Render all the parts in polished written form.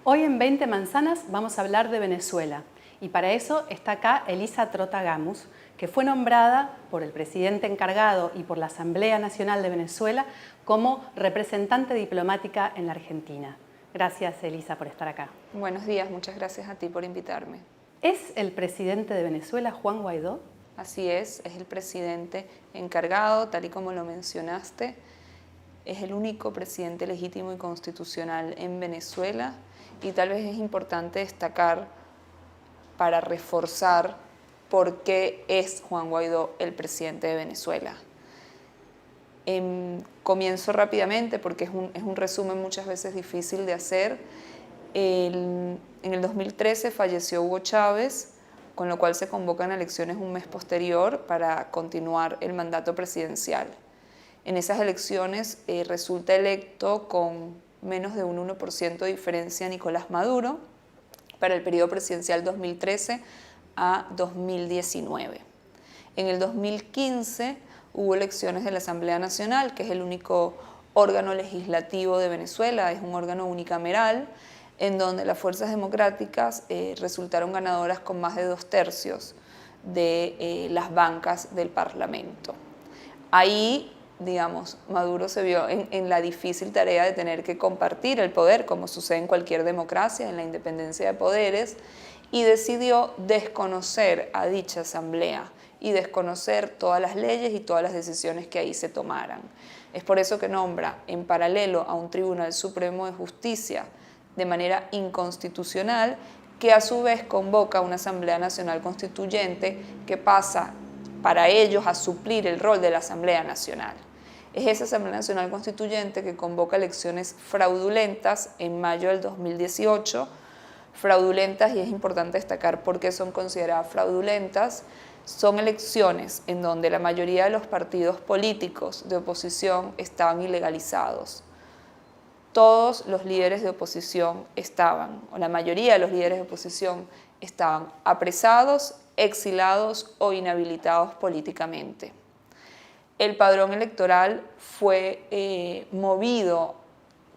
Hoy en 20 Manzanas vamos a hablar de Venezuela y para eso está acá Elisa Trotta-Gamus, que fue nombrada por el presidente encargado y por la Asamblea Nacional de Venezuela como representante diplomática en la Argentina. Gracias, Elisa, por estar acá. Buenos días, muchas gracias a ti por invitarme. ¿Es el presidente de Venezuela Juan Guaidó? Así es el presidente encargado, tal y como lo mencionaste. Es el único presidente legítimo y constitucional en Venezuela y tal vez es importante destacar para reforzar por qué es Juan Guaidó el presidente de Venezuela. Comienzo rápidamente porque es un resumen muchas veces difícil de hacer. En el 2013 falleció Hugo Chávez, con lo cual se convocan elecciones un mes posterior para continuar el mandato presidencial. En esas elecciones resulta electo con menos de un 1% de diferencia Nicolás Maduro para el periodo presidencial 2013 a 2019. En el 2015 hubo elecciones de la Asamblea Nacional, que es el único órgano legislativo de Venezuela, es un órgano unicameral, en donde las fuerzas democráticas resultaron ganadoras con más de 2/3 de las bancas del Parlamento. Ahí, digamos, Maduro se vio en la difícil tarea de tener que compartir el poder, como sucede en cualquier democracia, en la independencia de poderes, y decidió desconocer a dicha asamblea y desconocer todas las leyes y todas las decisiones que ahí se tomaran. Es por eso que nombra en paralelo a un Tribunal Supremo de Justicia de manera inconstitucional, que a su vez convoca una Asamblea Nacional Constituyente que pasa para ellos a suplir el rol de la Asamblea Nacional. Es esa Asamblea Nacional Constituyente que convoca elecciones fraudulentas en mayo del 2018, fraudulentas, y es importante destacar por qué son consideradas fraudulentas. Son elecciones en donde la mayoría de los partidos políticos de oposición estaban ilegalizados. Todos los líderes de oposición estaban, o la mayoría de los líderes de oposición estaban apresados, exilados o inhabilitados políticamente. El padrón electoral fue movido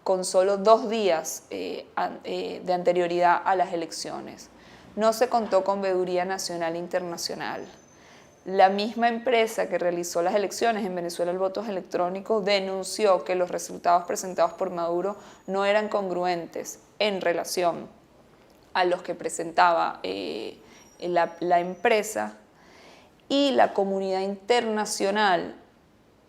con solo 2 días de anterioridad a las elecciones. No se contó con veeduría nacional e internacional. La misma empresa que realizó las elecciones, en Venezuela el voto electrónico, denunció que los resultados presentados por Maduro no eran congruentes en relación a los que presentaba la empresa, y la comunidad internacional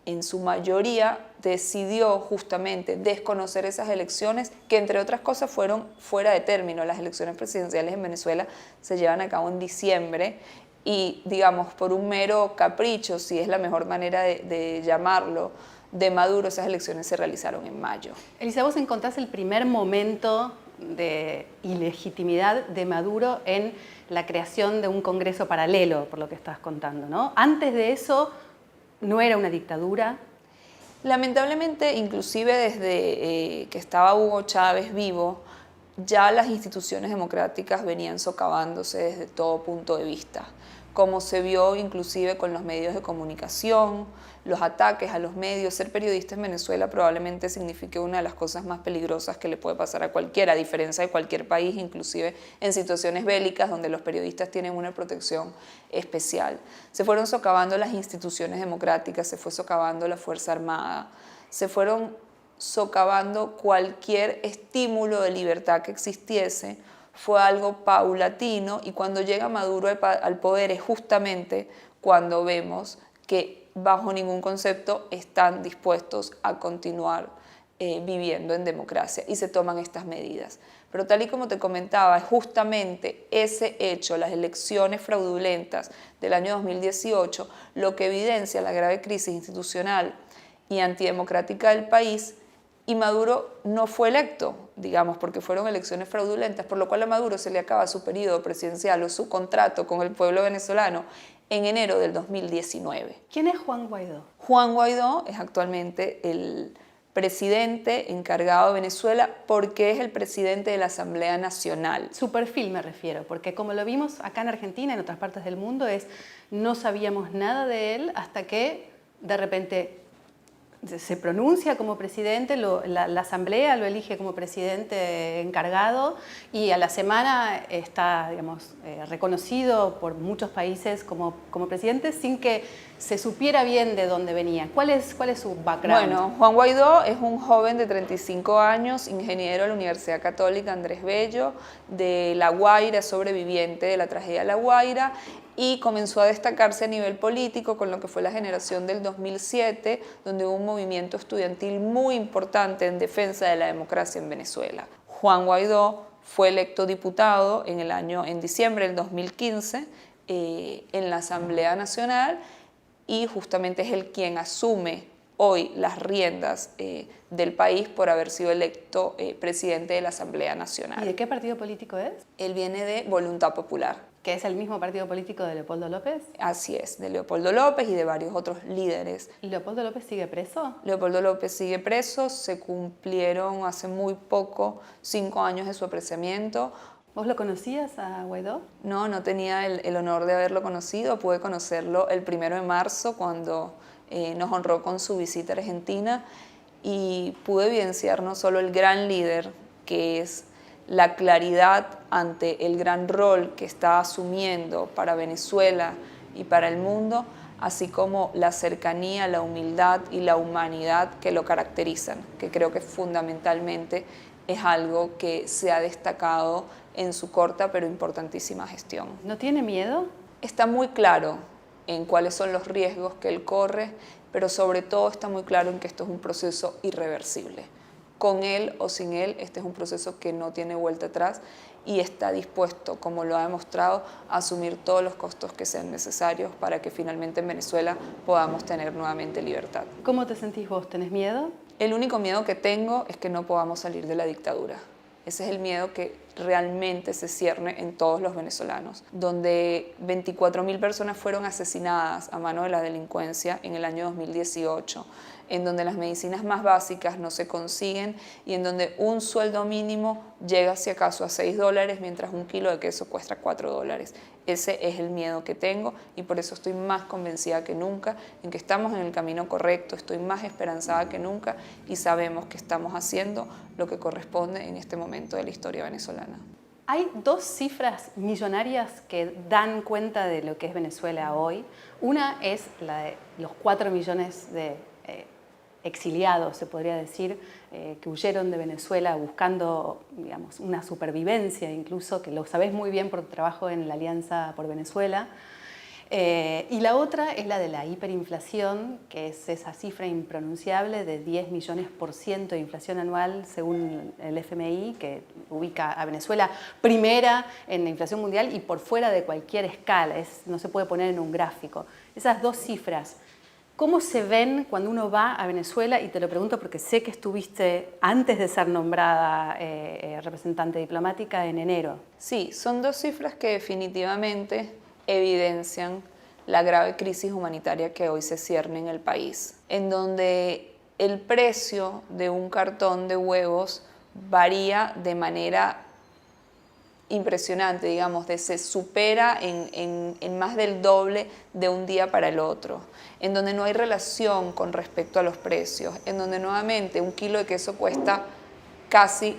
en su mayoría decidió justamente desconocer esas elecciones, que entre otras cosas fueron fuera de término. Las elecciones presidenciales en Venezuela se llevan a cabo en diciembre y, digamos, por un mero capricho, si es la mejor manera de llamarlo, de Maduro, esas elecciones se realizaron en mayo. Elisa, vos encontrás el primer momento de ilegitimidad de Maduro en la creación de un Congreso paralelo, por lo que estás contando, ¿no? Antes de eso, ¿no era una dictadura? Lamentablemente, inclusive desde que estaba Hugo Chávez vivo, ya las instituciones democráticas venían socavándose desde todo punto de vista, como se vio inclusive con los medios de comunicación, los ataques a los medios. Ser periodista en Venezuela probablemente signifique una de las cosas más peligrosas que le puede pasar a cualquiera, a diferencia de cualquier país, inclusive en situaciones bélicas donde los periodistas tienen una protección especial. Se fueron socavando las instituciones democráticas, se fue socavando la Fuerza Armada, se fueron socavando cualquier estímulo de libertad que existiese. Fue algo paulatino, y cuando llega Maduro al poder es justamente cuando vemos que bajo ningún concepto están dispuestos a continuar viviendo en democracia, y se toman estas medidas. Pero tal y como te comentaba, es justamente ese hecho, las elecciones fraudulentas del año 2018, lo que evidencia la grave crisis institucional y antidemocrática del país. Y Maduro no fue electo, digamos, porque fueron elecciones fraudulentas, por lo cual a Maduro se le acaba su periodo presidencial o su contrato con el pueblo venezolano en enero del 2019. ¿Quién es Juan Guaidó? Juan Guaidó es actualmente el presidente encargado de Venezuela porque es el presidente de la Asamblea Nacional. Su perfil me refiero, porque como lo vimos acá en Argentina, en otras partes del mundo, no sabíamos nada de él hasta que de repente se pronuncia como presidente, la Asamblea lo elige como presidente encargado y a la semana está, digamos, reconocido por muchos países como presidente sin que se supiera bien de dónde venía. ¿Cuál es su background? Bueno, Juan Guaidó es un joven de 35 años, ingeniero de la Universidad Católica Andrés Bello, de La Guaira, sobreviviente de la tragedia de La Guaira, y comenzó a destacarse a nivel político con lo que fue la generación del 2007, donde hubo un movimiento estudiantil muy importante en defensa de la democracia en Venezuela. Juan Guaidó fue electo diputado en diciembre del 2015 en la Asamblea Nacional, y justamente es él quien asume hoy las riendas del país por haber sido electo presidente de la Asamblea Nacional. ¿Y de qué partido político es? Él viene de Voluntad Popular. ¿Que es el mismo partido político de Leopoldo López? Así es, de Leopoldo López y de varios otros líderes. ¿Y Leopoldo López sigue preso? Leopoldo López sigue preso, se cumplieron hace muy poco 5 años de su apresamiento. ¿Vos lo conocías a Guaidó? No, no tenía el honor de haberlo conocido. Pude conocerlo el 1 de marzo cuando nos honró con su visita a Argentina, y pude evidenciar no solo el gran líder que es, la claridad ante el gran rol que está asumiendo para Venezuela y para el mundo, así como la cercanía, la humildad y la humanidad que lo caracterizan, que creo que fundamentalmente es algo que se ha destacado en su corta pero importantísima gestión. ¿No tiene miedo? Está muy claro en cuáles son los riesgos que él corre, pero sobre todo está muy claro en que esto es un proceso irreversible. Con él o sin él, este es un proceso que no tiene vuelta atrás, y está dispuesto, como lo ha demostrado, a asumir todos los costos que sean necesarios para que finalmente en Venezuela podamos tener nuevamente libertad. ¿Cómo te sentís vos? ¿Tenés miedo? El único miedo que tengo es que no podamos salir de la dictadura. Ese es el miedo que realmente se cierne en todos los venezolanos, donde 24.000 personas fueron asesinadas a mano de la delincuencia en el año 2018, en donde las medicinas más básicas no se consiguen y en donde un sueldo mínimo llega si acaso a $6, mientras un kilo de queso cuesta $4. Ese es el miedo que tengo, y por eso estoy más convencida que nunca en que estamos en el camino correcto, estoy más esperanzada que nunca, y sabemos que estamos haciendo lo que corresponde en este momento de la historia venezolana. Hay dos cifras millonarias que dan cuenta de lo que es Venezuela hoy. Una es la de los 4 millones de exiliados, se podría decir, que huyeron de Venezuela buscando, digamos, una supervivencia, incluso, que lo sabés muy bien por tu trabajo en la Alianza por Venezuela. Y la otra es la de la hiperinflación, que es esa cifra impronunciable de 10 millones% de inflación anual según el FMI, que ubica a Venezuela primera en la inflación mundial y por fuera de cualquier escala, no se puede poner en un gráfico. Esas dos cifras, ¿cómo se ven cuando uno va a Venezuela? Y te lo pregunto porque sé que estuviste antes de ser nombrada representante diplomática en enero. Sí, son dos cifras que definitivamente evidencian la grave crisis humanitaria que hoy se cierne en el país, en donde el precio de un cartón de huevos varía de manera impresionante, digamos, se supera en más del doble de un día para el otro, en donde no hay relación con respecto a los precios, en donde nuevamente un kilo de queso cuesta casi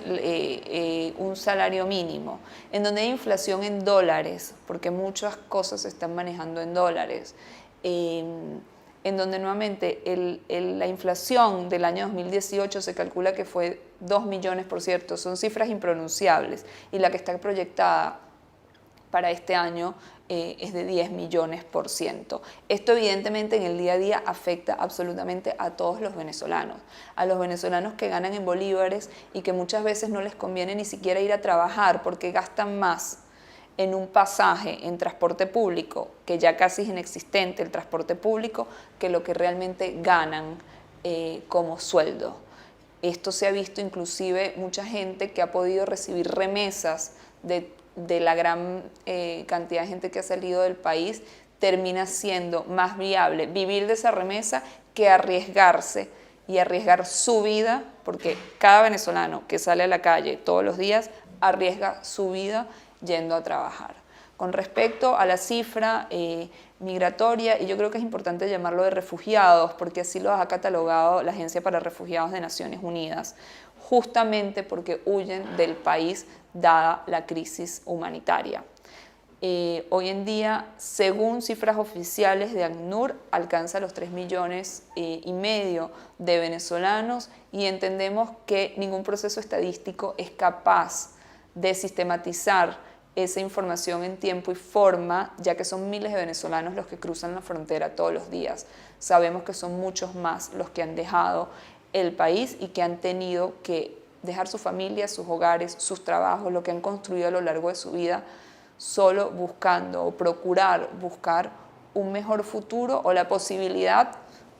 un salario mínimo, en donde hay inflación en dólares, porque muchas cosas se están manejando en dólares, en donde nuevamente la inflación del año 2018 se calcula que fue 2 millones, por cierto, son cifras impronunciables, y la que está proyectada para este año es de 10 millones%. Esto evidentemente en el día a día afecta absolutamente a todos los venezolanos, a los venezolanos que ganan en bolívares y que muchas veces no les conviene ni siquiera ir a trabajar porque gastan más en un pasaje en transporte público, que ya casi es inexistente el transporte público, que lo que realmente ganan como sueldo. Esto se ha visto inclusive mucha gente que ha podido recibir remesas de la gran cantidad de gente que ha salido del país, termina siendo más viable vivir de esa remesa que arriesgarse y arriesgar su vida, porque cada venezolano que sale a la calle todos los días arriesga su vida yendo a trabajar. Con respecto a la cifra migratoria, y yo creo que es importante llamarlo de refugiados, porque así lo ha catalogado la Agencia para Refugiados de Naciones Unidas, justamente porque huyen del país dada la crisis humanitaria. Hoy en día, según cifras oficiales de ACNUR, alcanza los 3,5 millones de venezolanos, y entendemos que ningún proceso estadístico es capaz de sistematizar esa información en tiempo y forma, ya que son miles de venezolanos los que cruzan la frontera todos los días. Sabemos que son muchos más los que han dejado el país y que han tenido que dejar su familia, sus hogares, sus trabajos, lo que han construido a lo largo de su vida, solo buscando o procurar buscar un mejor futuro o la posibilidad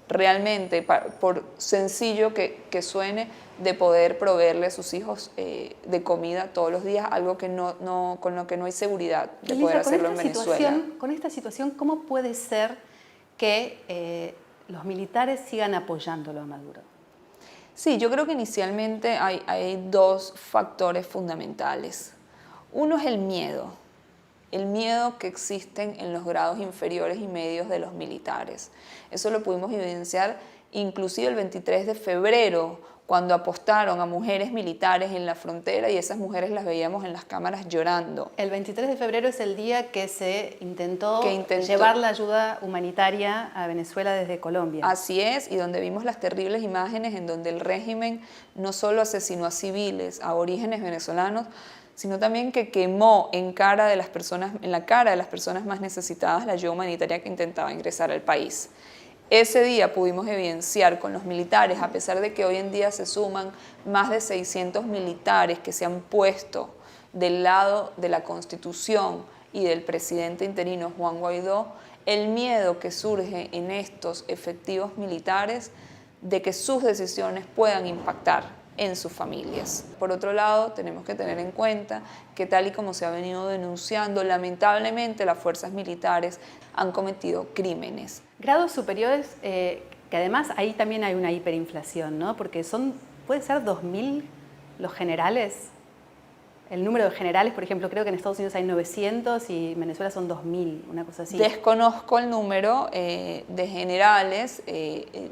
realmente, por sencillo que suene, de poder proveerle a sus hijos de comida todos los días, algo que con lo que no hay seguridad de Elisa, poder hacerlo en Venezuela. Con esta situación, ¿cómo puede ser que los militares sigan apoyándolo a Maduro? Sí, yo creo que inicialmente hay dos factores fundamentales. Uno es el miedo que existen en los grados inferiores y medios de los militares. Eso lo pudimos evidenciar inclusive el 23 de febrero, cuando apostaron a mujeres militares en la frontera y esas mujeres las veíamos en las cámaras llorando. El 23 de febrero es el día que se intentó llevar la ayuda humanitaria a Venezuela desde Colombia. Así es, y donde vimos las terribles imágenes en donde el régimen no solo asesinó a civiles, a orígenes venezolanos, sino también que quemó en la cara de las personas más necesitadas la ayuda humanitaria que intentaba ingresar al país. Ese día pudimos evidenciar con los militares, a pesar de que hoy en día se suman más de 600 militares que se han puesto del lado de la Constitución y del presidente interino Juan Guaidó, el miedo que surge en estos efectivos militares de que sus decisiones puedan impactar en sus familias. Por otro lado, tenemos que tener en cuenta que, tal y como se ha venido denunciando, lamentablemente las fuerzas militares han cometido crímenes. Grados superiores, que además ahí también hay una hiperinflación, ¿no? Porque puede ser 2.000 los generales. El número de generales, por ejemplo, creo que en Estados Unidos hay 900 y en Venezuela son 2.000, una cosa así. Desconozco el número de generales,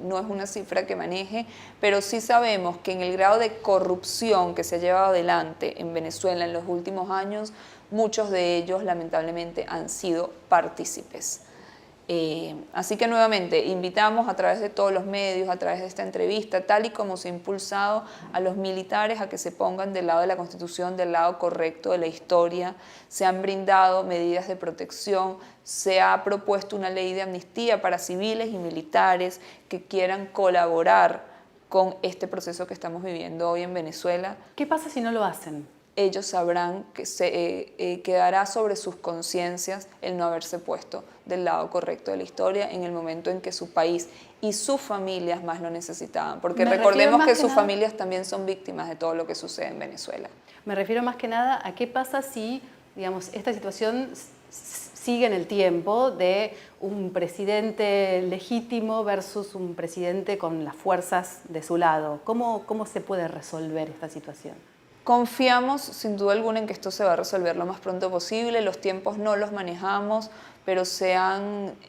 no es una cifra que maneje, pero sí sabemos que en el grado de corrupción que se ha llevado adelante en Venezuela en los últimos años, muchos de ellos lamentablemente han sido partícipes. Así que nuevamente invitamos a través de todos los medios, a través de esta entrevista, tal y como se ha impulsado a los militares a que se pongan del lado de la Constitución, del lado correcto de la historia. Se han brindado medidas de protección, se ha propuesto una ley de amnistía para civiles y militares que quieran colaborar con este proceso que estamos viviendo hoy en Venezuela. ¿Qué pasa si no lo hacen? Ellos sabrán que quedará sobre sus conciencias el no haberse puesto del lado correcto de la historia en el momento en que su país y sus familias más lo necesitaban. Porque recordemos que sus familias también son víctimas de todo lo que sucede en Venezuela. Me refiero más que nada a qué pasa si, digamos, esta situación sigue en el tiempo de un presidente legítimo versus un presidente con las fuerzas de su lado. ¿Cómo se puede resolver esta situación? Confiamos sin duda alguna en que esto se va a resolver lo más pronto posible. Los tiempos no los manejamos, pero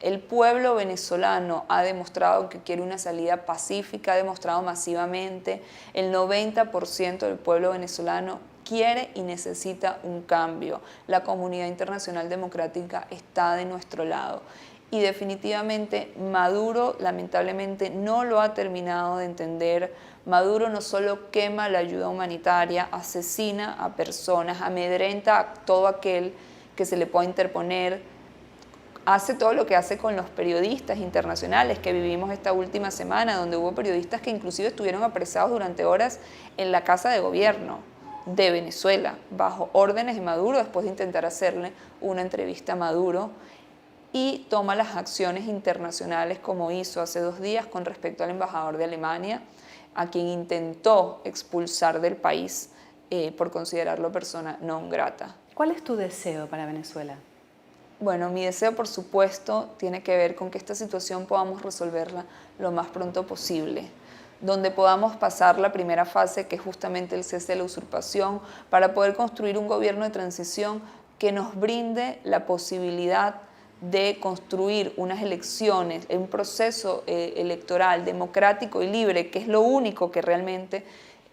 el pueblo venezolano ha demostrado que quiere una salida pacífica, ha demostrado masivamente. El 90% del pueblo venezolano quiere y necesita un cambio. La comunidad internacional democrática está de nuestro lado. Y definitivamente Maduro lamentablemente no lo ha terminado de entender. Maduro no solo quema la ayuda humanitaria, asesina a personas, amedrenta a todo aquel que se le pueda interponer, hace todo lo que hace con los periodistas internacionales que vivimos esta última semana, donde hubo periodistas que inclusive estuvieron apresados durante horas en la Casa de Gobierno de Venezuela, bajo órdenes de Maduro, después de intentar hacerle una entrevista a Maduro, y toma las acciones internacionales como hizo hace 2 días con respecto al embajador de Alemania, a quien intentó expulsar del país por considerarlo persona non grata. ¿Cuál es tu deseo para Venezuela? Bueno, mi deseo, por supuesto, tiene que ver con que esta situación podamos resolverla lo más pronto posible, donde podamos pasar la primera fase, que es justamente el cese de la usurpación, para poder construir un gobierno de transición que nos brinde la posibilidad de construir unas elecciones, un proceso electoral democrático y libre, que es lo único que realmente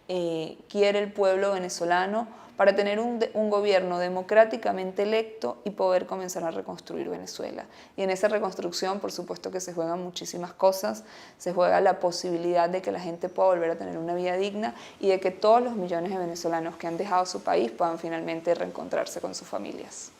quiere el pueblo venezolano, para tener un gobierno democráticamente electo y poder comenzar a reconstruir Venezuela. Y en esa reconstrucción, por supuesto que se juegan muchísimas cosas, se juega la posibilidad de que la gente pueda volver a tener una vida digna y de que todos los millones de venezolanos que han dejado su país puedan finalmente reencontrarse con sus familias.